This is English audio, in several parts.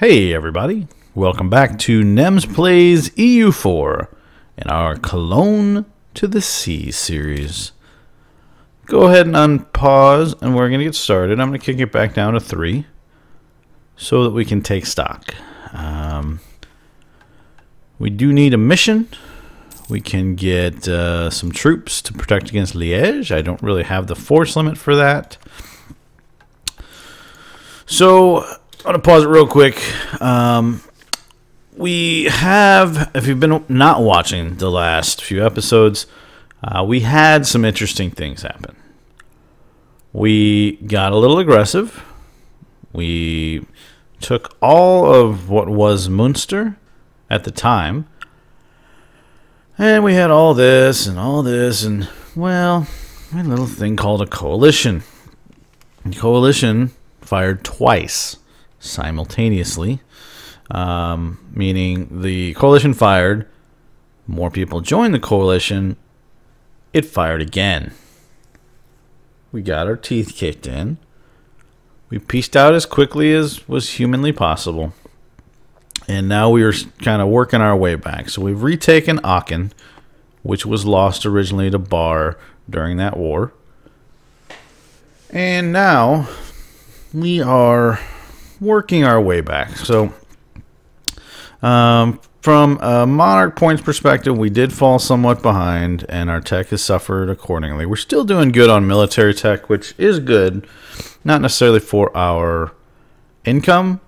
Hey everybody, welcome back to Nemes Plays EU4 in our Cologne to the Sea series. Go ahead and unpause and we're going to get started. I'm going to kick it back down to 3 so that we can take stock. We do need a mission. We can get some troops to protect against Liège. I don't really have the force limit for that. So I'm going to pause it real quick. We have, if you've been not watching the last few episodes, we had some interesting things happen. We got a little aggressive. We took all of what was Munster at the time. And we had all this, and well, a little thing called a coalition. The coalition fired twice simultaneously, meaning the coalition fired, more people joined the coalition, it fired again. We got our teeth kicked in. We pieced out as quickly as was humanly possible. And now we are kind of working our way back. So we've retaken Aachen, which was lost originally to Bar during that war. And now we are working our way back. So from a Monarch points perspective, we did fall somewhat behind, and our tech has suffered accordingly. We're still doing good on military tech, which is good, not necessarily for our income,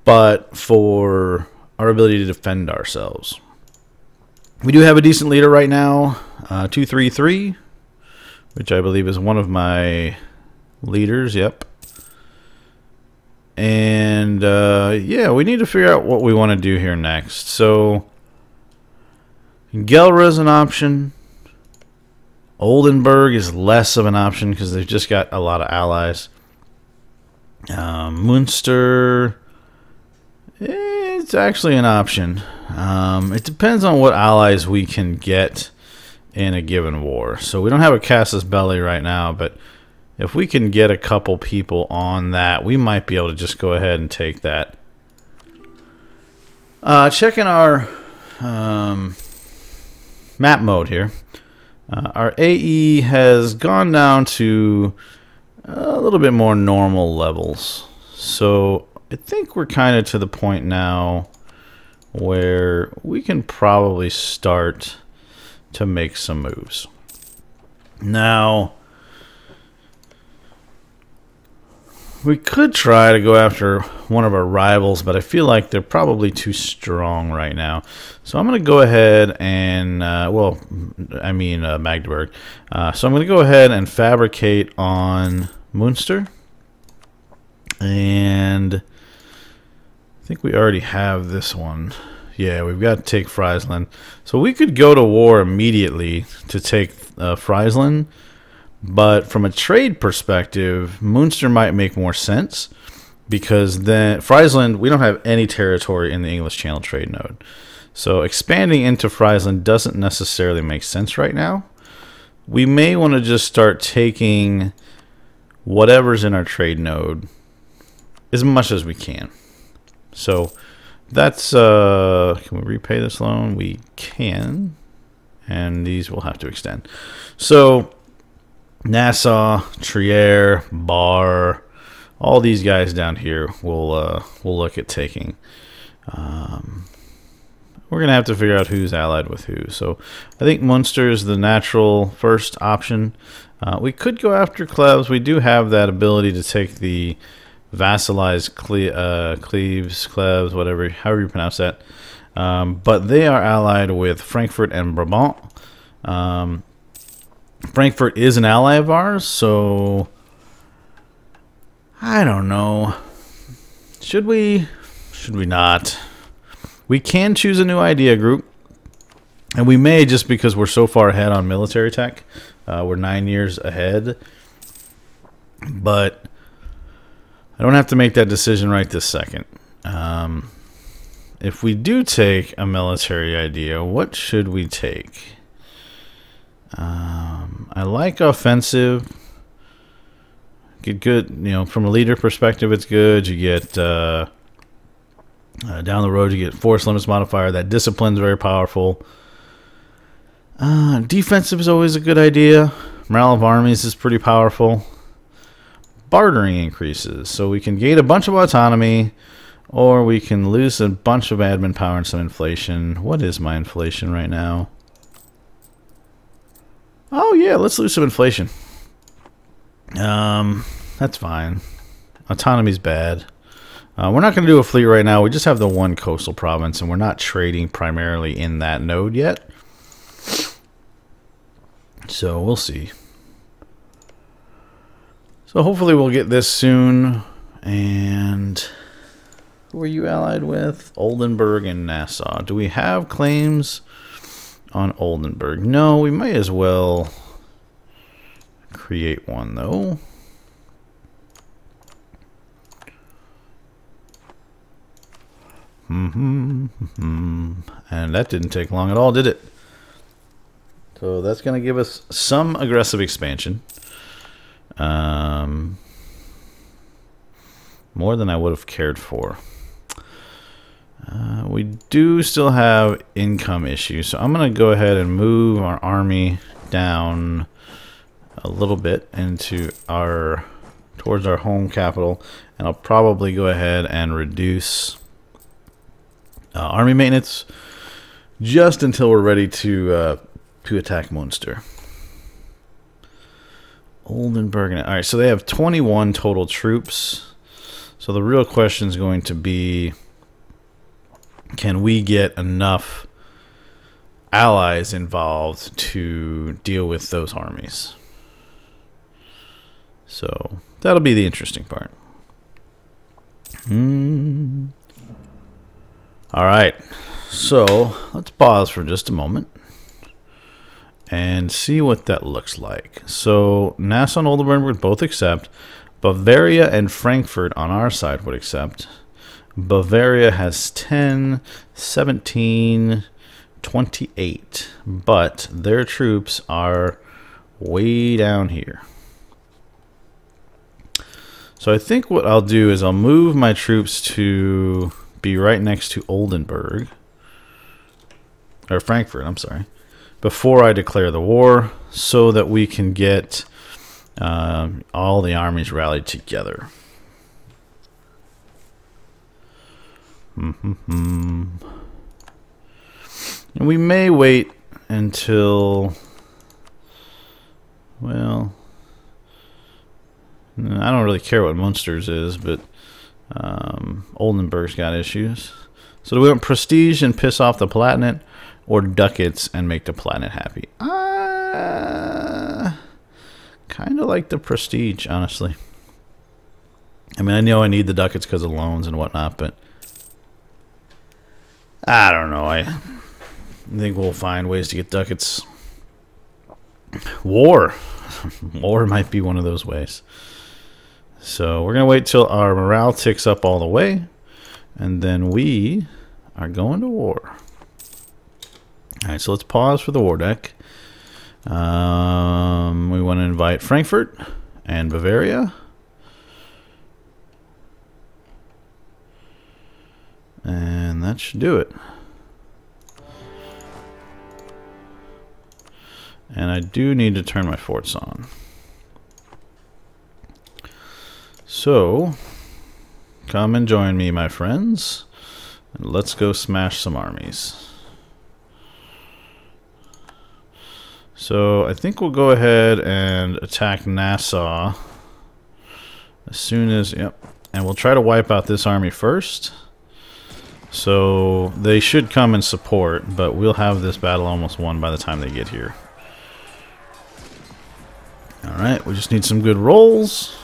but for our ability to defend ourselves. We do have a decent leader right now, 233, which I believe is one of my leaders. Yep. And yeah, we need to figure out what we want to do here next. So Gelre is an option. Oldenburg is less of an option because they've just got a lot of allies. Munster, it's actually an option. It depends on what allies we can get in a given war. So we don't have a Casus Belli right now, but if we can get a couple people on that, we might be able to just go ahead and take that. Checking our map mode here. Our AE has gone down to a little bit more normal levels. So I think we're kind of to the point now where we can probably start to make some moves. Now, we could try to go after one of our rivals, but I feel like they're probably too strong right now. So I'm going to go ahead and, well, I mean Magdeburg. So I'm going to go ahead and fabricate on Munster. And I think we already have this one. Yeah, we've got to take Friesland. So we could go to war immediately to take Friesland. But from a trade perspective, Munster might make more sense because then Friesland, we don't have any territory in the English Channel trade node. So expanding into Friesland doesn't necessarily make sense right now. We may want to just start taking whatever's in our trade node as much as we can. So that's, can we repay this loan? We can. And these will have to extend. So Nassau, Trier, Bar, all these guys down here we'll look at taking. We're going to have to figure out who's allied with who. So I think Munster is the natural first option. We could go after Cleves. We do have that ability to take the vassalized Cleves, whatever, however you pronounce that. But they are allied with Frankfurt and Brabant. Frankfurt is an ally of ours, so I don't know. Should we not? We can choose a new idea group, and we may just because we're so far ahead on military tech. We're 9 years ahead, but I don't have to make that decision right this second. If we do take a military idea, what should we take? I like offensive. Get good, you know, from a leader perspective, it's good. You get Down the road, you get force limits modifier. That discipline's very powerful. Defensive is always a good idea. Morale of armies is pretty powerful. Bartering increases, so we can gain a bunch of autonomy, or we can lose a bunch of admin power and some inflation. What is my inflation right now? Oh yeah, let's lose some inflation. That's fine. Autonomy's bad. We're not going to do a fleet right now. We just have the one coastal province, and we're not trading primarily in that node yet. So we'll see. So hopefully we'll get this soon. And who are you allied with? Oldenburg and Nassau. Do we have claims on Oldenburg? No, we might as well create one though. And that didn't take long at all, did it? So that's going to give us some aggressive expansion. More than I would have cared for. We do still have income issues, so I'm going to go ahead and move our army down a little bit into towards our home capital, and I'll probably go ahead and reduce army maintenance just until we're ready to attack Munster. Oldenburg. All right, so they have 21 total troops. So the real question is going to be, can we get enough allies involved to deal with those armies? So that'll be the interesting part. All right, so let's pause for just a moment and see what that looks like. So Nassau and Oldenburg would both accept. Bavaria and Frankfurt on our side would accept. Bavaria has 10, 17, 28, but their troops are way down here. So I think what I'll do is I'll move my troops to be right next to Oldenburg, or Frankfurt, I'm sorry, before I declare the war, so that we can get all the armies rallied together. And we may wait until, well, I don't really care what Munster's is, but Oldenburg's got issues. So do we want prestige and piss off the Palatinate, or ducats and make the Palatinate happy? Kind of like the prestige, honestly. I mean, I know I need the ducats because of loans and whatnot, but I don't know. I think we'll find ways to get ducats. War. War might be one of those ways. So we're going to wait till our morale ticks up all the way, and then we are going to war. All right, so let's pause for the war deck. We want to invite Frankfurt and Bavaria. And that should do it. And I do need to turn my forts on. So, come and join me, my friends. And let's go smash some armies. So, I think we'll go ahead and attack Nassau as soon as, yep. And we'll try to wipe out this army first. So, they should come and support, but we'll have this battle almost won by the time they get here. Alright, we just need some good rolls.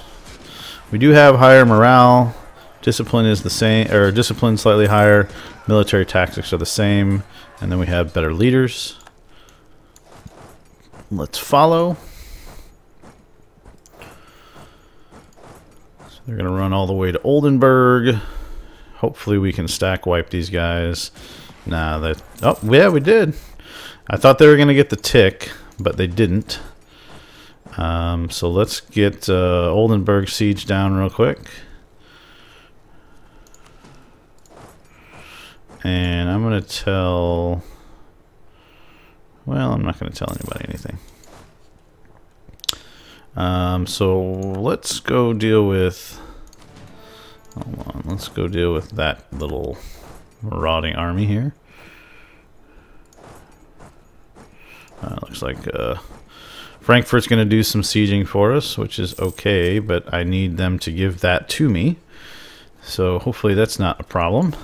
We do have higher morale. Discipline is the same, or discipline slightly higher. Military tactics are the same. And then we have better leaders. Let's follow. So they're going to run all the way to Oldenburg. Hopefully we can stack wipe these guys. Nah, that. Oh, yeah, we did. I thought they were going to get the tick, but they didn't. So let's get Oldenburg siege down real quick. and I'm going to tell... Well, I'm not going to tell anybody anything. So let's go deal with... Hold on, let's go deal with that little marauding army here. Looks like Frankfurt's going to do some sieging for us, which is okay, but I need them to give that to me. So hopefully that's not a problem.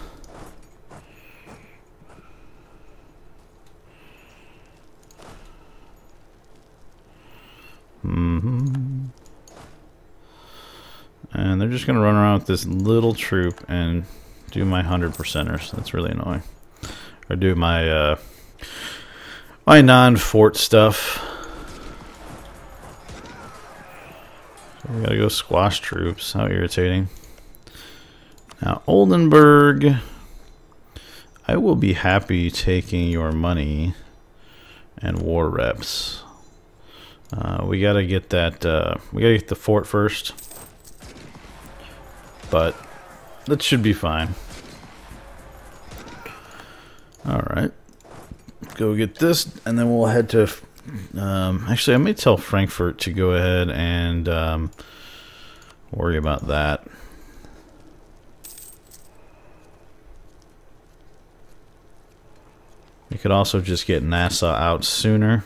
And they're just going to run around with this little troop and do my 100%ers. That's really annoying. Or do my my non-fort stuff. So we gotta go squash troops. How irritating. Now, Oldenburg, I will be happy taking your money and war reps. We gotta get that. We gotta get the fort first, but that should be fine. All right, go get this, and then we'll head to. Actually, I may tell Frankfurt to go ahead and worry about that. We could also just get Nassau out sooner.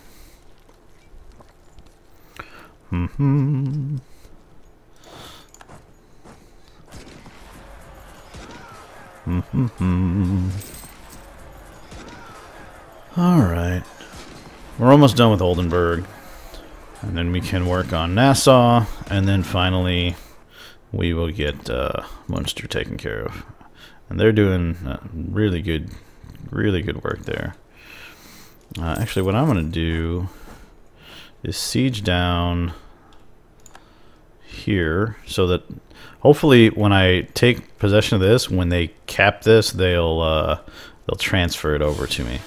Alright. We're almost done with Oldenburg. And then we can work on Nassau. And then finally, we will get Munster taken care of. And they're doing really good work there. Actually, what I'm going to do is siege down here so that hopefully when I take possession of this, when they cap this, they'll transfer it over to me.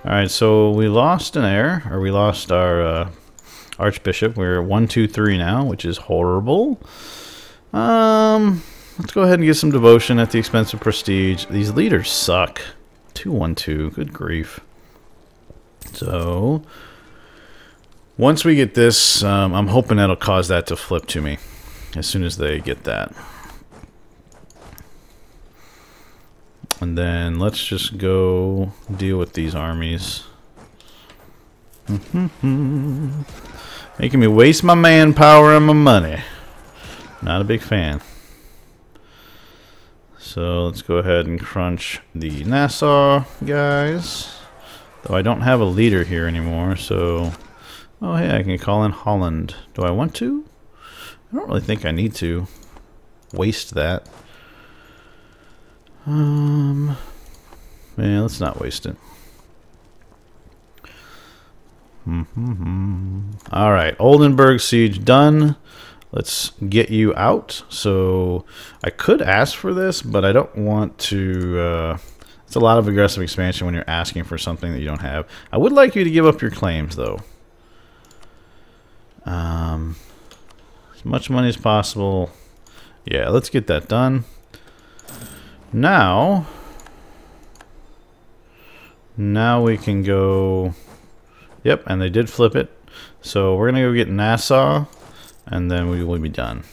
All right, so we lost an heir, or we lost our archbishop. We're 1, 2, 3 now, which is horrible. Let's go ahead and get some devotion at the expense of prestige. These leaders suck. 2, 1, 2. Good grief. So once we get this, I'm hoping that'll cause that to flip to me as soon as they get that. And then let's just go deal with these armies. Making me waste my manpower and my money. Not a big fan. So let's go ahead and crunch the Nassau guys. Though I don't have a leader here anymore, so... Oh, hey, I can call in Holland. Do I want to? I don't really think I need to waste that. Yeah, let's not waste it. Alright, Oldenburg siege done. Let's get you out. So I could ask for this, but I don't want to... it's a lot of aggressive expansion when you're asking for something that you don't have. I would like you to give up your claims, though. As much money as possible. Yeah, let's get that done. Now we can go... Yep, and they did flip it. So we're going to go get Nassau, and then we will be done.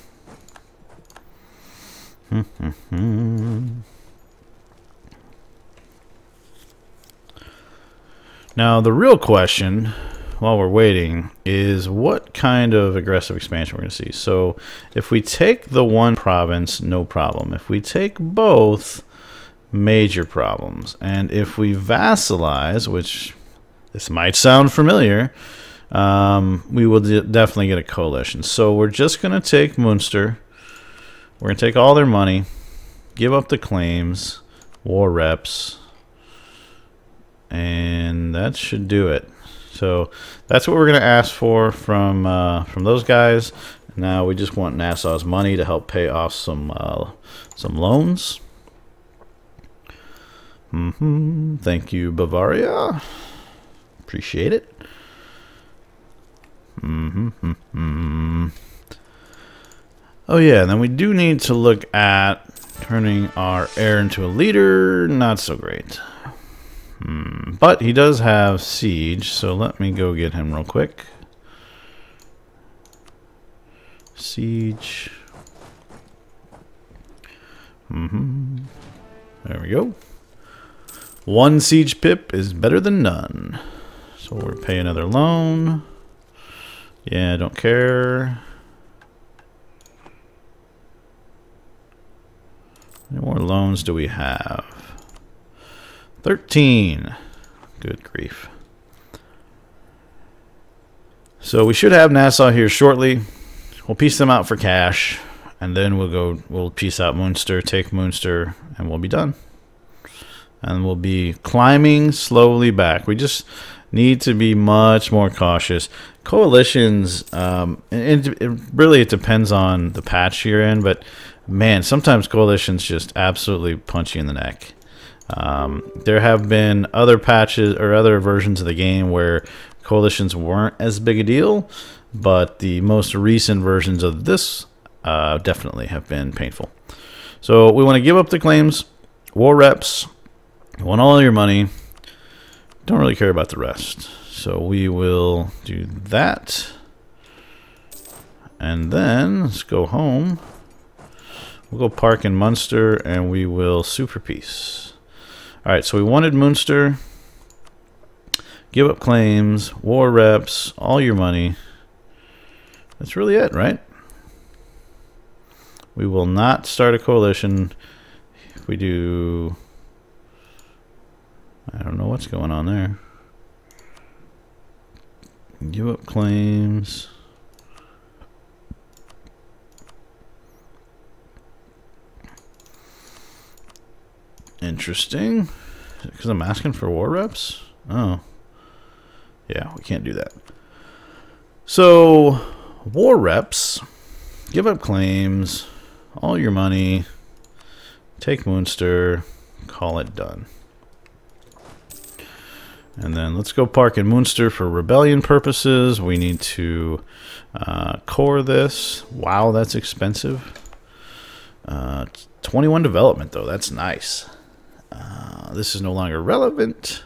Now, the real question, while we're waiting, is what kind of aggressive expansion we're going to see. So if we take the one province, no problem. If we take both, major problems. And if we vassalize, which this might sound familiar, we will definitely get a coalition. So we're just going to take Munster. We're going to take all their money, give up the claims, war reps, and that should do it. So that's what we're going to ask for from those guys. Now we just want Nassau's money to help pay off some loans. Thank you, Bavaria. Appreciate it. Oh yeah, and then we do need to look at Turning our heir into a leader, not so great. But he does have siege, so let me go get him real quick. Siege. There we go. 1 siege pip is better than none. So we'll pay another loan. Yeah, don't care. How many more loans do we have? 13. Good grief. So we should have Nassau here shortly. We'll piece them out for cash, and then we'll piece out Münster, take Münster, and we'll be done. And we'll be climbing slowly back. We just need to be much more cautious. Coalitions, it depends on the patch you're in, but man, sometimes coalitions just absolutely punch you in the neck. There have been other patches or other versions of the game where coalitions weren't as big a deal, but the most recent versions of this definitely have been painful. So we want to give up the claims, war reps, we want all your money, don't really care about the rest. So we will do that, and then let's go home. We'll go park in Munster, and we will super peace. All right, so we wanted Münster. Give up claims, war reps, all your money. That's really it, right? We will not start a coalition. If we do, I don't know what's going on there. Give up claims. Interesting. Because I'm asking for war reps? Oh. Yeah, we can't do that. So, war reps, give up claims, all your money, take Münster, call it done. And then let's go park in Münster for rebellion purposes. We need to core this. Wow, that's expensive. 21 development, though. That's nice. This is no longer relevant.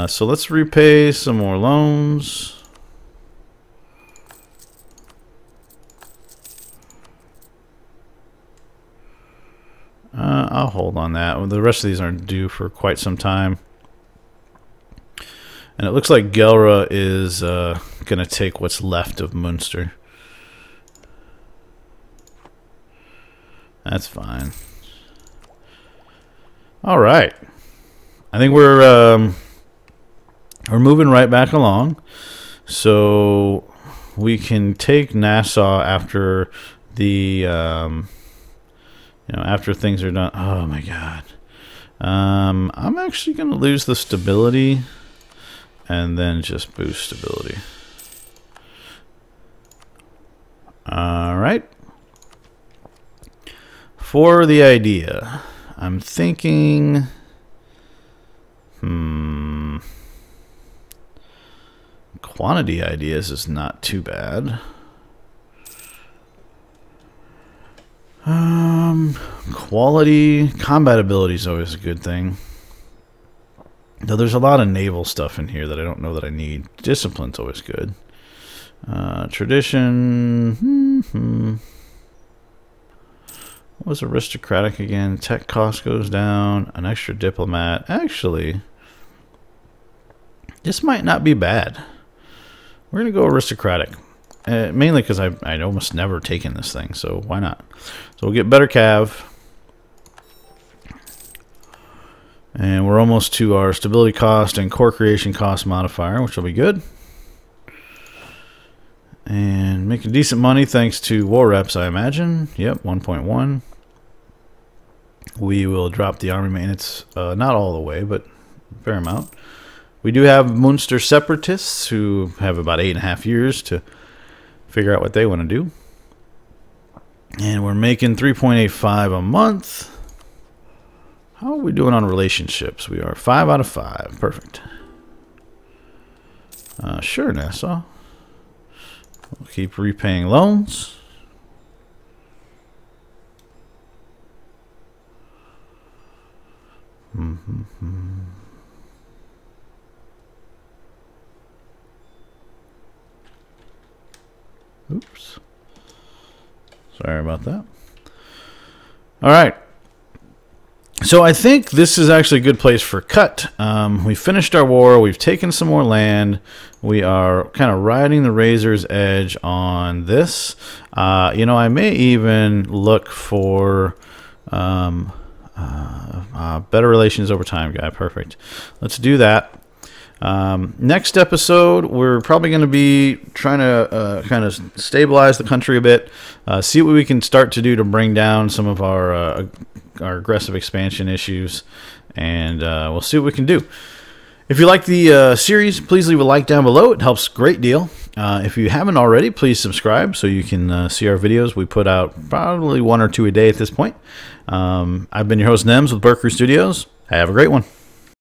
So let's repay some more loans. I'll hold on that. Well, the rest of these aren't due for quite some time. And it looks like Gelra is going to take what's left of Münster. That's fine. All right. I think we're moving right back along. So we can take Nassau after the after things are done. Oh my god. I'm actually going to lose the stability and then just boost stability. All right. For the idea, I'm thinking, quantity ideas is not too bad. Quality, combat ability is always a good thing. Though there's a lot of naval stuff in here that I don't know that I need. Discipline's always good. Tradition. What was aristocratic again? Tech cost goes down. An extra diplomat. Actually, this might not be bad. We're going to go aristocratic. Mainly because I'd almost never taken this thing, so why not? So we'll get better cav. And we're almost to our stability cost and core creation cost modifier, which will be good. And making decent money thanks to war reps, I imagine. Yep, 1.1. We will drop the army maintenance, not all the way, but a fair amount. We do have Münster separatists who have about 8.5 years to figure out what they want to do. And we're making 3.85 a month. How are we doing on relationships? We are 5 out of 5. Perfect. Sure, Nassau. We'll keep repaying loans. Oops. Sorry about that. All right. So I think this is actually a good place for cut. We finished our war. We've taken some more land. We are kind of riding the razor's edge on this. You know, I may even look for better relations over time, guy. Perfect. Let's do that. Next episode, we're probably going to be trying to kind of stabilize the country a bit, see what we can start to do to bring down some of our aggressive expansion issues, and we'll see what we can do. If you like the series, please leave a like down below. It helps a great deal. If you haven't already, please subscribe so you can see our videos. We put out probably 1 or 2 a day at this point. I've been your host, Nemes, with BerCrew Studios. Have a great one.